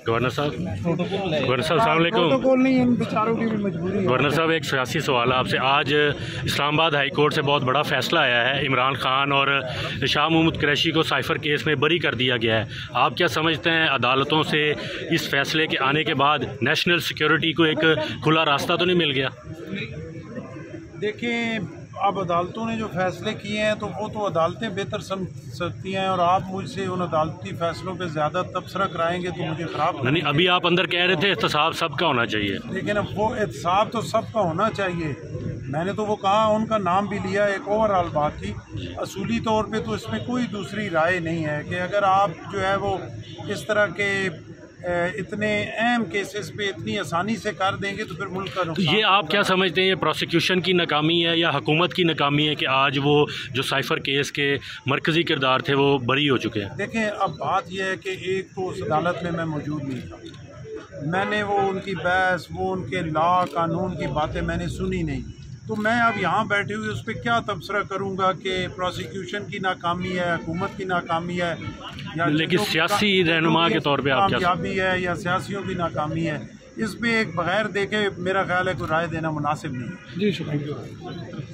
Governor साहब अस्सलाम वालेकुम। गवर्नर साहब एक सियासी सवाल है आपसे। आज इस्लामाबाद हाई कोर्ट से बहुत बड़ा फैसला आया है, इमरान खान और शाह महमूद कुरैशी को साइफर केस में बरी कर दिया गया है। आप क्या समझते हैं, अदालतों से इस फैसले के आने के बाद नेशनल सिक्योरिटी को एक खुला रास्ता तो नहीं मिल गया? देखें, अब अदालतों ने जो फैसले किए हैं तो वो तो अदालतें बेहतर समझ सकती हैं, और आप मुझसे उन अदालती फैसलों पे ज़्यादा तबसरा कराएंगे तो मुझे ख़राब नहीं, अभी आप अंदर कह रहे थे एहतसाब सबका होना चाहिए। लेकिन अब वो एहतसाब तो सबका होना चाहिए। मैंने तो वो कहा, उनका नाम भी लिया, एक ओवरऑल बात थी। असूली तौर पे तो इसमें कोई दूसरी राय नहीं है कि अगर आप जो है वो इस तरह के इतने अहम केसेस पे इतनी आसानी से कर देंगे तो फिर मुल्क का तो ये आप क्या समझते हैं, ये प्रोसिक्यूशन की नाकामी है या हुकूमत की नाकामी है कि आज वो जो साइफर केस के मरकज़ी किरदार थे वो बरी हो चुके हैं? देखें, अब बात यह है कि एक तो उस अदालत में मैं मौजूद नहीं था, मैंने वो उनकी बहस, वो उनके लॉ कानून की बातें मैंने सुनी नहीं, तो मैं अब यहाँ बैठे हुए उस पर क्या तबसरा करूँगा कि प्रोसिक्यूशन की नाकामी है, हुकूमत की नाकामी है, या लेकिन सियासी रहनुमा के तौर पे आप क्या कामयाबी है या सियासियों की नाकामी है, इस पे एक बगैर देखे मेरा ख्याल है कोई राय देना मुनासिब नहीं है। जी शुक्रिया।